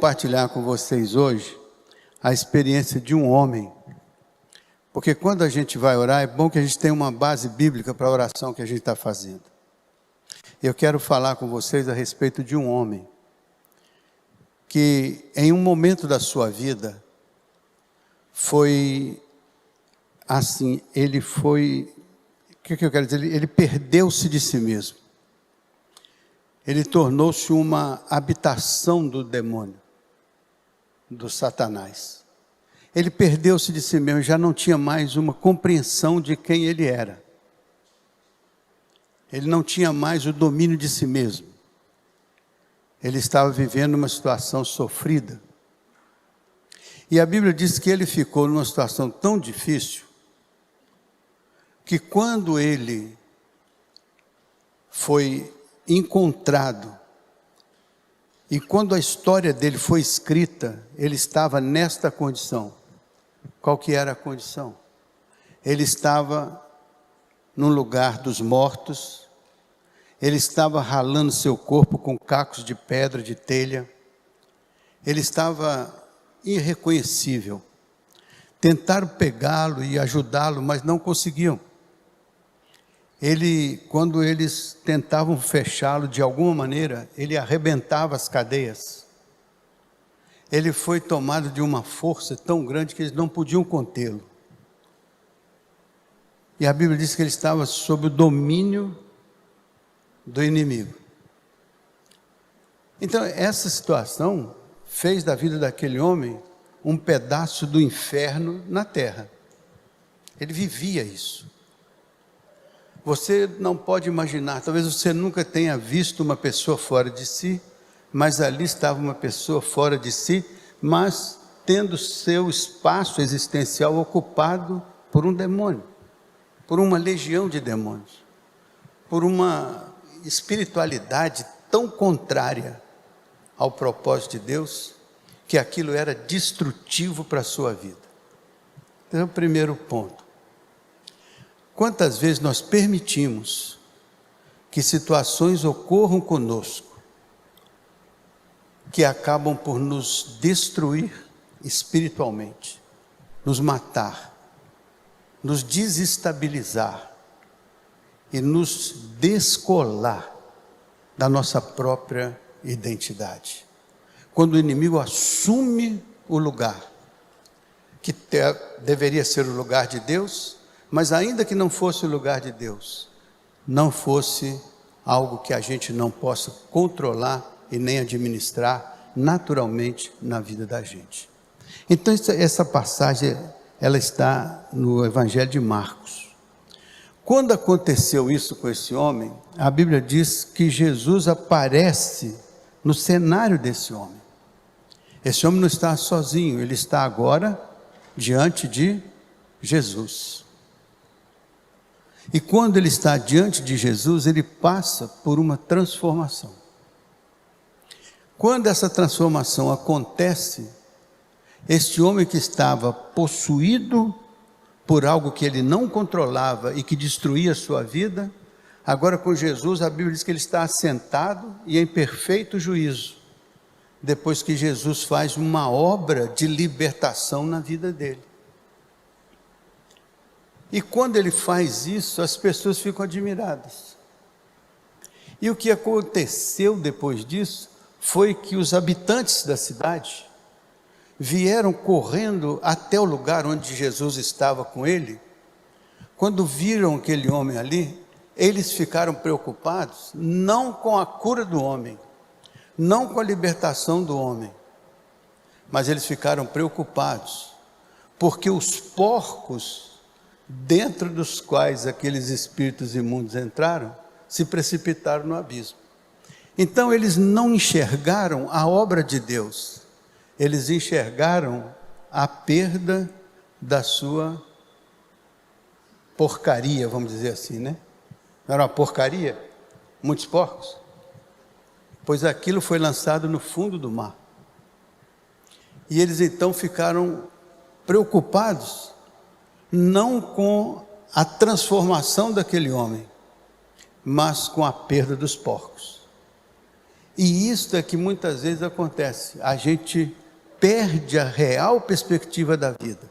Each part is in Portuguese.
compartilhar com vocês hoje a experiência de um homem, porque quando a gente vai orar, é bom que a gente tenha uma base bíblica para a oração que a gente está fazendo. Eu quero falar com vocês a respeito de um homem, que em um momento da sua vida, foi assim, o que eu quero dizer? Ele perdeu-se de si mesmo. Ele tornou-se uma habitação do demônio, do Satanás. Ele perdeu-se de si mesmo, já não tinha mais uma compreensão de quem ele era. Ele não tinha mais o domínio de si mesmo. Ele estava vivendo uma situação sofrida. E a Bíblia diz que ele ficou numa situação tão difícil, que quando ele foi encontrado, e quando a história dele foi escrita, ele estava nesta condição. Qual que era a condição? Ele estava no lugar dos mortos, ele estava ralando seu corpo com cacos de pedra, de telha, ele estava irreconhecível. Tentaram pegá-lo e ajudá-lo, mas não conseguiam. Quando eles tentavam fechá-lo de alguma maneira, ele arrebentava as cadeias. Ele foi tomado de uma força tão grande que eles não podiam contê-lo. E a Bíblia diz que ele estava sob o domínio do inimigo. Então, essa situação fez da vida daquele homem um pedaço do inferno na terra. Ele vivia isso. Você não pode imaginar, talvez você nunca tenha visto uma pessoa fora de si, mas ali estava uma pessoa fora de si, mas tendo seu espaço existencial ocupado por um demônio, por uma legião de demônios, por uma espiritualidade tão contrária ao propósito de Deus, que aquilo era destrutivo para a sua vida. Então é o primeiro ponto. Quantas vezes nós permitimos que situações ocorram conosco, que acabam por nos destruir espiritualmente, nos matar, nos desestabilizar e nos descolar da nossa própria identidade. Quando o inimigo assume o lugar que deveria ser o lugar de Deus, mas ainda que não fosse o lugar de Deus, não fosse algo que a gente não possa controlar e nem administrar naturalmente na vida da gente. Então essa passagem, ela está no Evangelho de Marcos. Quando aconteceu isso com esse homem, a Bíblia diz que Jesus aparece no cenário desse homem. Esse homem não está sozinho, ele está agora diante de Jesus. E quando ele está diante de Jesus, ele passa por uma transformação. Quando essa transformação acontece, este homem que estava possuído por algo que ele não controlava e que destruía a sua vida, agora com Jesus, a Bíblia diz que ele está assentado e em perfeito juízo, depois que Jesus faz uma obra de libertação na vida dele. E quando ele faz isso, as pessoas ficam admiradas. E o que aconteceu depois disso, foi que os habitantes da cidade vieram correndo até o lugar onde Jesus estava com ele. Quando viram aquele homem ali, eles ficaram preocupados, não com a cura do homem, não com a libertação do homem, mas eles ficaram preocupados, porque os porcos, dentro dos quais aqueles espíritos imundos entraram, se precipitaram no abismo. Então eles não enxergaram a obra de Deus, eles enxergaram a perda da sua porcaria, vamos dizer assim, né? Não era uma porcaria? Muitos porcos? Pois aquilo foi lançado no fundo do mar. E eles então ficaram preocupados, não com a transformação daquele homem, mas com a perda dos porcos. E isso é que muitas vezes acontece, a gente perde a real perspectiva da vida,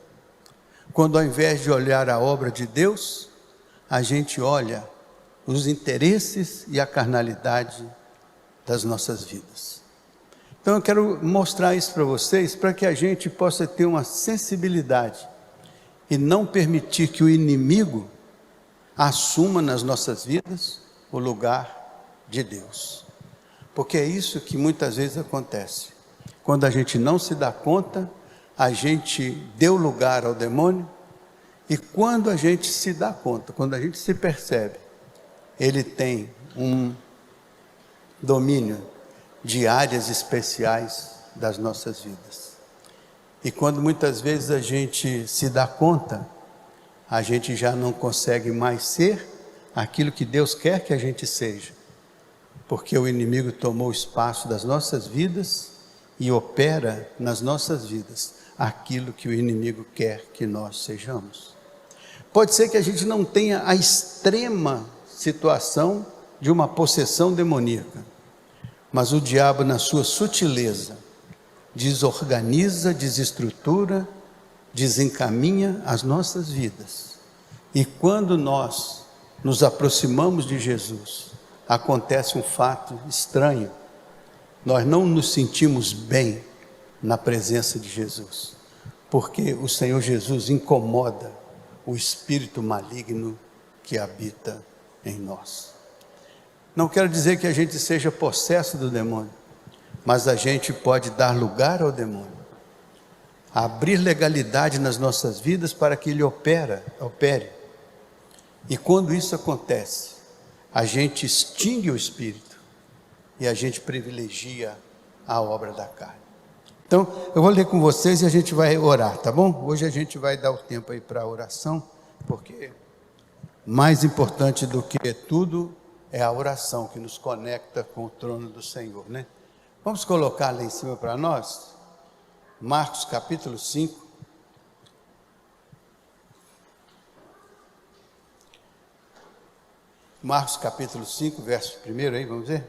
quando ao invés de olhar a obra de Deus, a gente olha os interesses e a carnalidade das nossas vidas. Então eu quero mostrar isso para vocês, para que a gente possa ter uma sensibilidade, e não permitir que o inimigo assuma nas nossas vidas o lugar de Deus. Porque é isso que muitas vezes acontece. Quando a gente não se dá conta, a gente deu lugar ao demônio, e quando a gente se dá conta, quando a gente se percebe, ele tem um domínio de áreas especiais das nossas vidas. E quando muitas vezes a gente se dá conta, a gente já não consegue mais ser aquilo que Deus quer que a gente seja, porque o inimigo tomou o espaço das nossas vidas e opera nas nossas vidas aquilo que o inimigo quer que nós sejamos. Pode ser que a gente não tenha a extrema situação de uma possessão demoníaca, mas o diabo, na sua sutileza, desorganiza, desestrutura, desencaminha as nossas vidas. E quando nós nos aproximamos de Jesus, acontece um fato estranho. Nós não nos sentimos bem na presença de Jesus, porque o Senhor Jesus incomoda o espírito maligno que habita em nós. Não quero dizer que a gente seja possesso do demônio, mas a gente pode dar lugar ao demônio, abrir legalidade nas nossas vidas para que ele opere. E quando isso acontece, a gente extingue o espírito e a gente privilegia a obra da carne. Então, eu vou ler com vocês e a gente vai orar, tá bom? Hoje a gente vai dar o tempo aí para a oração, porque mais importante do que tudo é a oração que nos conecta com o trono do Senhor, né? Vamos colocar lá em cima para nós, Marcos capítulo 5. Marcos capítulo 5, verso 1 aí, vamos ver?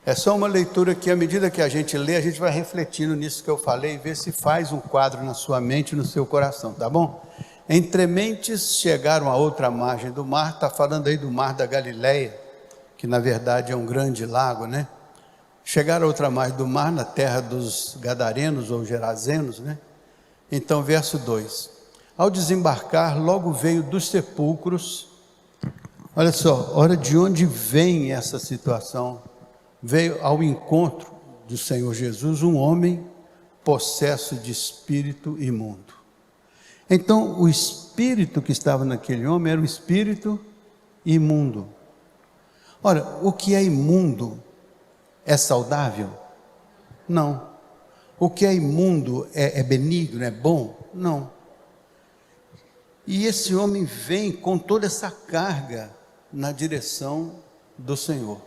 É só uma leitura que, à medida que a gente lê, a gente vai refletindo nisso que eu falei, e ver se faz um quadro na sua mente e no seu coração, tá bom? Entre mentes chegaram a outra margem do mar, está falando aí do mar da Galileia, que na verdade é um grande lago, né? Chegaram a outra margem do mar, na terra dos Gadarenos ou Gerazenos, né? Então, verso 2: ao desembarcar, logo veio dos sepulcros. Olha só, olha de onde vem essa situação. Veio ao encontro do Senhor Jesus um homem possesso de espírito imundo. Então, o espírito que estava naquele homem era um espírito imundo. Ora, o que é imundo é saudável? Não. O que é imundo é benigno, é bom? Não. E esse homem vem com toda essa carga na direção do Senhor.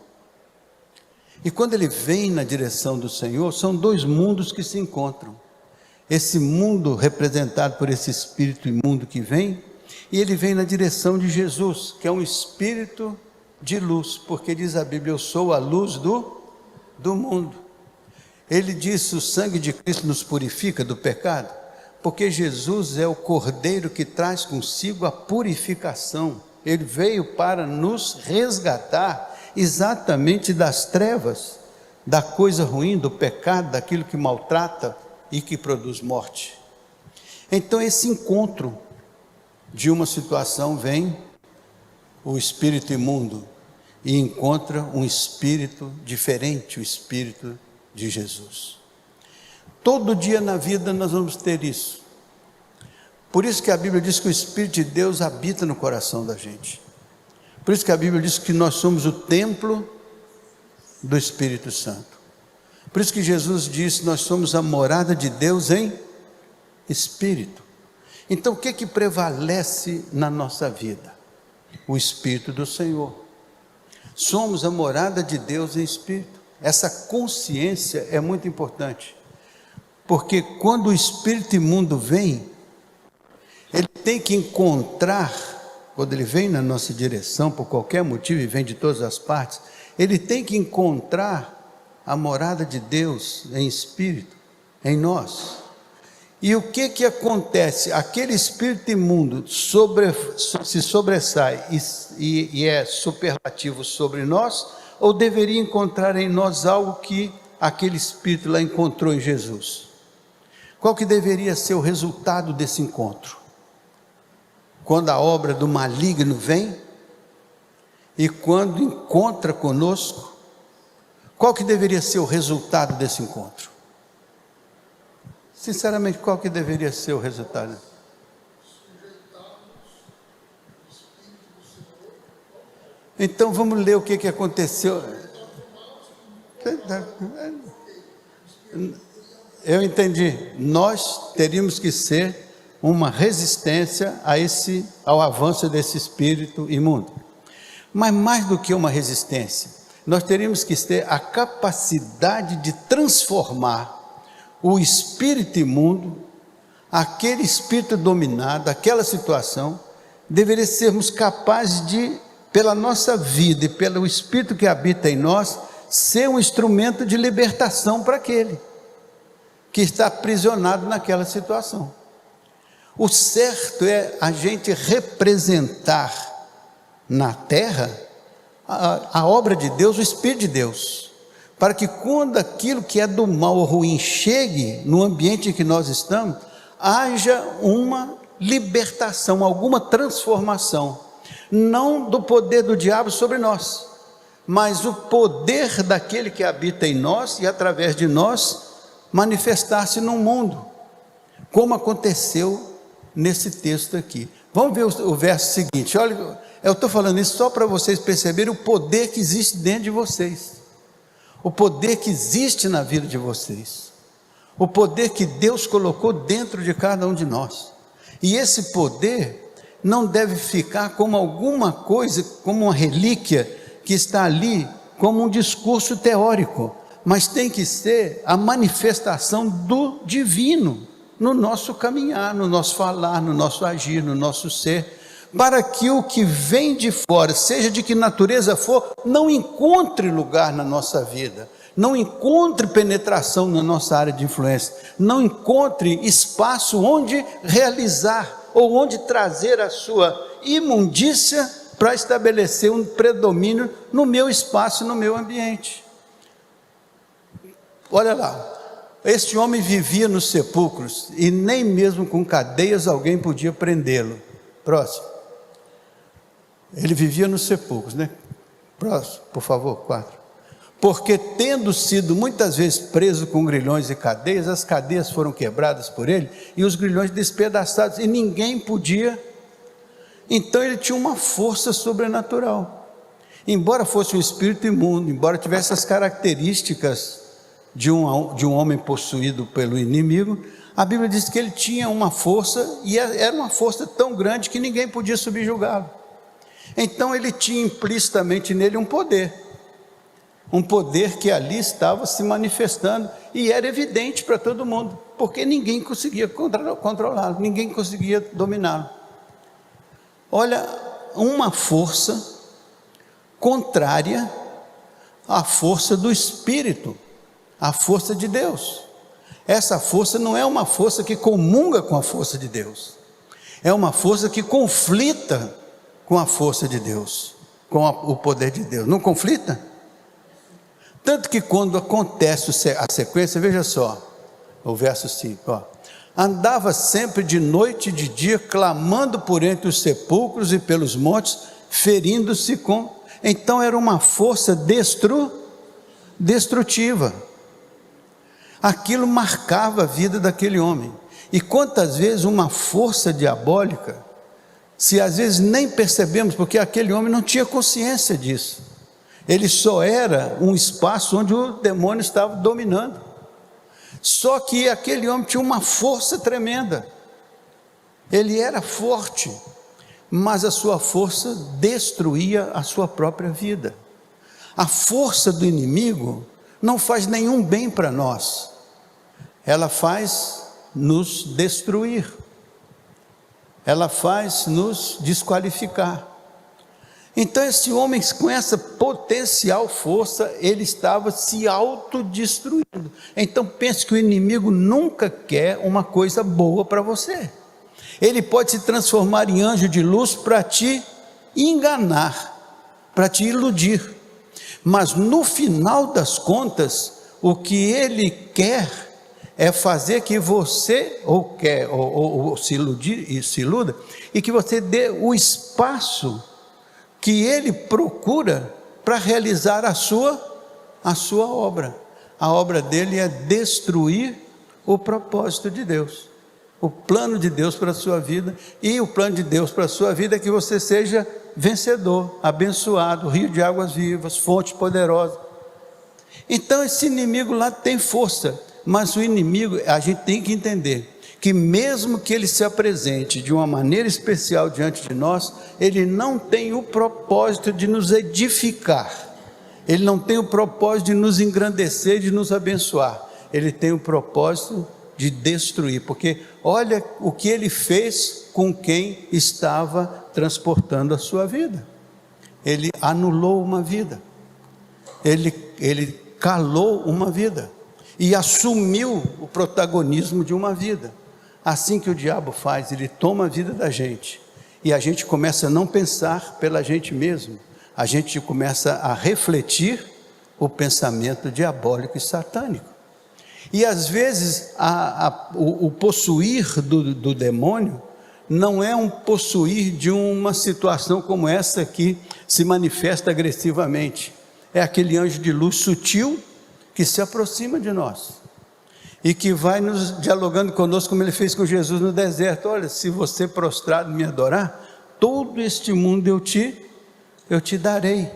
E quando ele vem na direção do Senhor, são dois mundos que se encontram. Esse mundo representado por esse espírito imundo que vem, e ele vem na direção de Jesus, que é um espírito de luz, porque diz a Bíblia: eu sou a luz do mundo. Ele disse: o sangue de Cristo nos purifica do pecado, porque Jesus é o Cordeiro que traz consigo a purificação. Ele veio para nos resgatar exatamente das trevas, da coisa ruim, do pecado, daquilo que maltrata e que produz morte. Então, esse encontro de uma situação, vem o espírito imundo e encontra um espírito diferente, o espírito de Jesus. Todo dia na vida nós vamos ter isso. Por isso que a Bíblia diz que o Espírito de Deus habita no coração da gente. Por isso que a Bíblia diz que nós somos o templo do Espírito Santo. Por isso que Jesus disse: nós somos a morada de Deus em Espírito. Então, o que prevalece na nossa vida? O Espírito do Senhor. Somos a morada de Deus em Espírito. Essa consciência é muito importante, porque quando o espírito imundo vem, ele tem que encontrar, quando ele vem na nossa direção, por qualquer motivo, e vem de todas as partes, ele tem que encontrar a morada de Deus em espírito, em nós. E o que acontece? Aquele espírito imundo se sobressai e é superlativo sobre nós, ou deveria encontrar em nós algo que aquele espírito lá encontrou em Jesus? Qual que deveria ser o resultado desse encontro? Quando a obra do maligno vem, e quando encontra conosco, qual que deveria ser o resultado desse encontro? Sinceramente, qual que deveria ser o resultado? Então vamos ler o que aconteceu. Eu entendi. Nós teríamos que ser uma resistência ao avanço desse espírito imundo. Mas mais do que uma resistência, nós teríamos que ter a capacidade de transformar o espírito imundo, aquele espírito dominado, aquela situação, deveria sermos capazes de, pela nossa vida e pelo espírito que habita em nós, ser um instrumento de libertação para aquele que está aprisionado naquela situação. O certo é a gente representar na terra a obra de Deus, o Espírito de Deus, para que quando aquilo que é do mal ou ruim chegue no ambiente em que nós estamos, haja uma libertação, alguma transformação, não do poder do diabo sobre nós, mas o poder daquele que habita em nós e através de nós manifestar-se no mundo, como aconteceu nesse texto aqui. Vamos ver o verso seguinte. Olha, eu estou falando isso só para vocês perceberem o poder que existe dentro de vocês, o poder que existe na vida de vocês, o poder que Deus colocou dentro de cada um de nós. E esse poder não deve ficar como alguma coisa, como uma relíquia que está ali, como um discurso teórico, mas tem que ser a manifestação do divino no nosso caminhar, no nosso falar, no nosso agir, no nosso ser, para que o que vem de fora, seja de que natureza for, não encontre lugar na nossa vida, não encontre penetração na nossa área de influência, não encontre espaço onde realizar, ou onde trazer a sua imundícia para estabelecer um predomínio no meu espaço, no meu ambiente. Olha lá, este homem vivia nos sepulcros, e nem mesmo com cadeias alguém podia prendê-lo. Próximo. Ele vivia nos sepulcros, né? Próximo, por favor, 4. Porque tendo sido muitas vezes preso com grilhões e cadeias, as cadeias foram quebradas por ele, e os grilhões despedaçados, e ninguém podia. Então ele tinha uma força sobrenatural, embora fosse um espírito imundo, embora tivesse as características de um homem possuído pelo inimigo, a Bíblia diz que ele tinha uma força, e era uma força tão grande que ninguém podia subjugá-lo. Então ele tinha implicitamente nele um poder que ali estava se manifestando, e era evidente para todo mundo, porque ninguém conseguia controlá-lo, ninguém conseguia dominá-lo. Olha, uma força contrária à força do Espírito, a força de Deus. Essa força não é uma força que comunga com a força de Deus, é uma força que conflita com a força de Deus, com o poder de Deus. Não conflita? Tanto que quando acontece a sequência, veja só, o verso 5, andava sempre de noite e de dia, clamando por entre os sepulcros e pelos montes, ferindo-se com... Então era uma força destrutiva. Aquilo marcava a vida daquele homem. E quantas vezes uma força diabólica, se às vezes nem percebemos, porque aquele homem não tinha consciência disso, ele só era um espaço onde o demônio estava dominando. Só que aquele homem tinha uma força tremenda, ele era forte, mas a sua força destruía a sua própria vida. A força do inimigo não faz nenhum bem para nós, ela faz nos destruir, ela faz nos desqualificar. Então esse homem com essa potencial força, ele estava se autodestruindo. Então pense que o inimigo nunca quer uma coisa boa para você. Ele pode se transformar em anjo de luz para te enganar, para te iludir. Mas no final das contas, o que ele quer é fazer que você ou se iluda, e que você dê o espaço que ele procura para realizar a sua obra. A obra dele é destruir o propósito de Deus, o plano de Deus para a sua vida. E o plano de Deus para a sua vida é que você seja vencedor, abençoado, rio de águas vivas, fonte poderosa. Então esse inimigo lá tem força, mas o inimigo, a gente tem que entender que mesmo que ele se apresente de uma maneira especial diante de nós, ele não tem o propósito de nos edificar, ele não tem o propósito de nos engrandecer, de nos abençoar, ele tem o propósito de destruir, porque olha o que ele fez com quem estava transportando a sua vida. Ele anulou uma vida, ele calou uma vida, e assumiu o protagonismo de uma vida. Assim que o diabo faz, ele toma a vida da gente, e a gente começa a não pensar pela gente mesmo, a gente começa a refletir o pensamento diabólico e satânico. E às vezes o possuir do demônio não é um possuir de uma situação como essa que se manifesta agressivamente, é aquele anjo de luz sutil que se aproxima de nós e que vai nos dialogando conosco, como ele fez com Jesus no deserto. Olha, se você prostrado me adorar, todo este mundo eu te darei.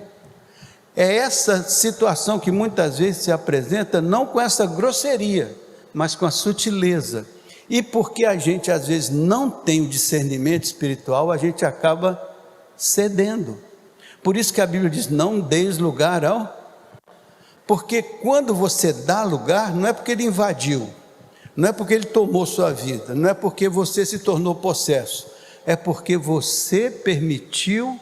É essa situação que muitas vezes se apresenta, não com essa grosseria, mas com a sutileza. E porque a gente às vezes não tem o discernimento espiritual, a gente acaba cedendo. Por isso que a Bíblia diz, não deis lugar ao... Porque quando você dá lugar, não é porque ele invadiu, não é porque ele tomou sua vida, não é porque você se tornou possesso, é porque você permitiu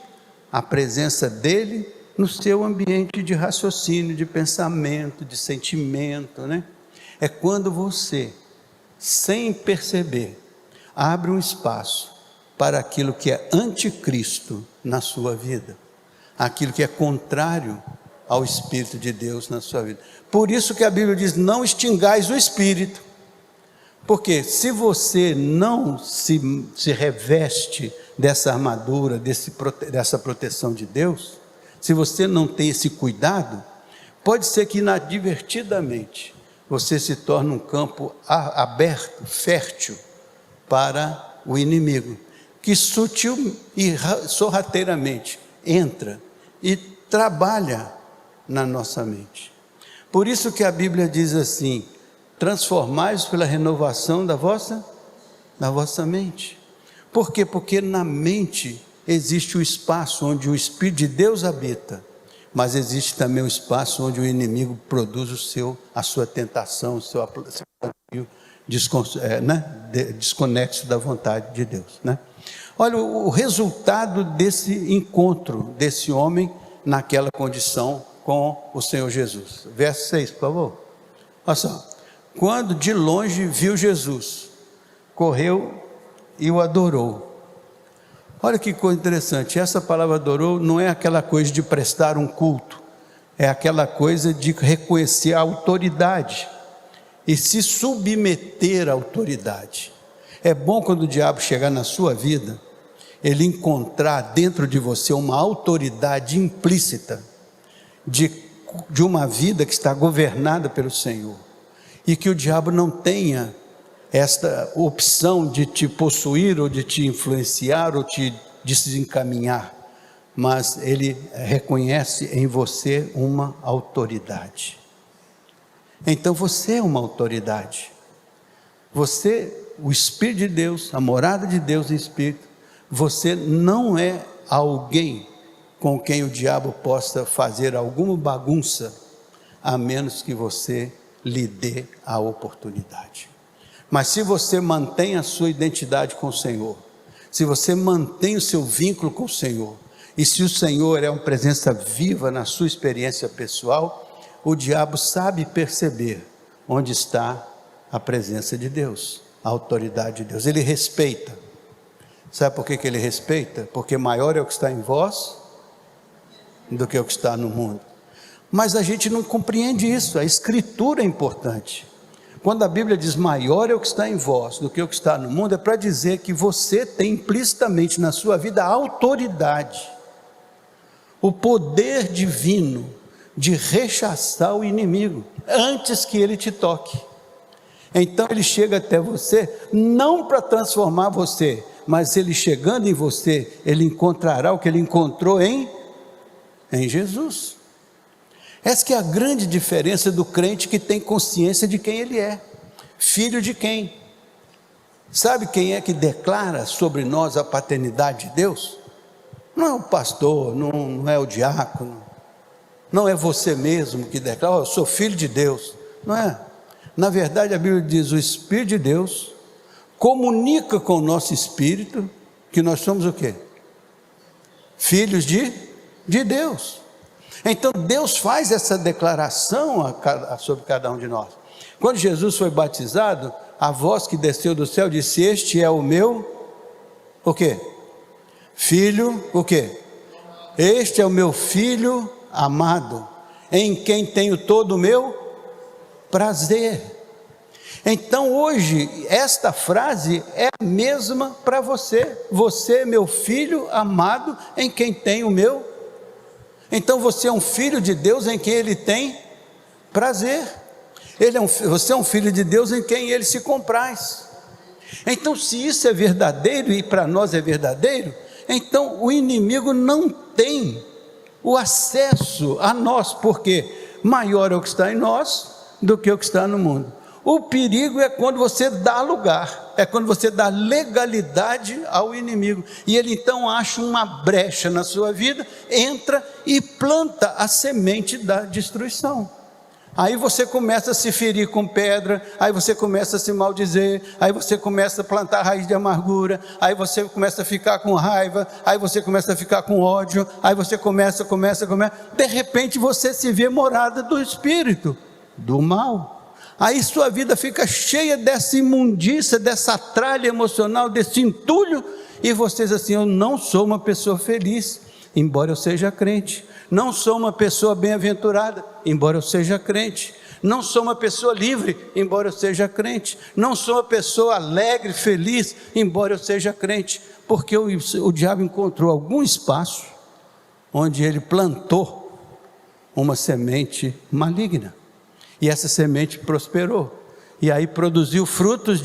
a presença dele no seu ambiente de raciocínio, de pensamento, de sentimento, né? É quando você, sem perceber, abre um espaço para aquilo que é anticristo na sua vida, aquilo que é contrário ao Espírito de Deus na sua vida. Por isso que a Bíblia diz, não extingais o Espírito, porque se você não se reveste dessa armadura, dessa proteção de Deus, se você não tem esse cuidado, pode ser que inadvertidamente você se torne um campo aberto, fértil para o inimigo, que sutil e sorrateiramente entra e trabalha na nossa mente. Por isso que a Bíblia diz assim, transformai-vos pela renovação da vossa mente. Por quê? Porque na mente existe o espaço onde o Espírito de Deus habita, mas existe também o espaço onde o inimigo produz a sua tentação, o seu desconexo da vontade de Deus, né? Olha o resultado desse encontro, desse homem naquela condição com o Senhor Jesus. Verso 6, por favor. Olha só. Quando de longe viu Jesus, correu e o adorou. Olha que coisa interessante, essa palavra adorou não é aquela coisa de prestar um culto, é aquela coisa de reconhecer a autoridade e se submeter à autoridade. É bom quando o diabo chegar na sua vida, ele encontrar dentro de você uma autoridade implícita, de uma vida que está governada pelo Senhor, e que o diabo não tenha esta opção de te possuir, ou de te influenciar, ou de desencaminhar, mas ele reconhece em você uma autoridade. Então você é uma autoridade, você, o Espírito de Deus, a morada de Deus em Espírito, você não é alguém com quem o diabo possa fazer alguma bagunça, a menos que você lhe dê a oportunidade. Mas se você mantém a sua identidade com o Senhor, se você mantém o seu vínculo com o Senhor, E se o Senhor é uma presença viva na sua experiência pessoal, o diabo sabe perceber onde está a presença de Deus, a autoridade de Deus. Ele respeita. Sabe por que ele respeita? Porque maior é o que está em vós do que o que está no mundo. Mas a gente não compreende isso. A Escritura é importante. Quando a Bíblia diz maior é o que está em vós do que o que está no mundo, é para dizer que você tem implicitamente na sua vida a autoridade, o poder divino de rechaçar o inimigo antes que ele te toque. Então ele chega até você não para transformar você, mas ele chegando em você, ele encontrará o que ele encontrou em Jesus. Essa que é a grande diferença do crente que tem consciência de quem ele é, filho de quem? Sabe quem é que declara sobre nós a paternidade de Deus? Não é o pastor, não é o diácono, não é você mesmo que declara, eu sou filho de Deus, não é? Na verdade a Bíblia diz, o Espírito de Deus comunica com o nosso espírito, que nós somos o quê? Filhos de Deus. Então Deus faz essa declaração sobre cada um de nós. Quando Jesus foi batizado, a voz que desceu do céu disse, este é o meu, o quê? Filho, o quê? Este é o meu filho amado, em quem tenho todo o meu prazer. Então hoje, esta frase é a mesma para você. Você é meu filho amado, em quem tenho o meu. Então você é um filho de Deus em quem Ele tem prazer. Você é um filho de Deus em quem Ele se compraz. Então se isso é verdadeiro e para nós é verdadeiro, então o inimigo não tem o acesso a nós, porque maior é o que está em nós do que o que está no mundo. O perigo é quando você dá lugar, é quando você dá legalidade ao inimigo, e ele então acha uma brecha na sua vida, entra e planta a semente da destruição. Aí você começa a se ferir com pedra, aí você começa a se maldizer, aí você começa a plantar raiz de amargura, aí você começa a ficar com raiva, aí você começa a ficar com ódio, aí você começa, de repente você se vê morada do espírito, do mal. Aí sua vida fica cheia dessa imundícia, dessa tralha emocional, desse entulho, e você diz assim, eu não sou uma pessoa feliz, embora eu seja crente. Não sou uma pessoa bem-aventurada, embora eu seja crente. Não sou uma pessoa livre, embora eu seja crente. Não sou uma pessoa alegre, feliz, embora eu seja crente. Porque o diabo encontrou algum espaço onde ele plantou uma semente maligna. E essa semente prosperou. E aí produziu frutos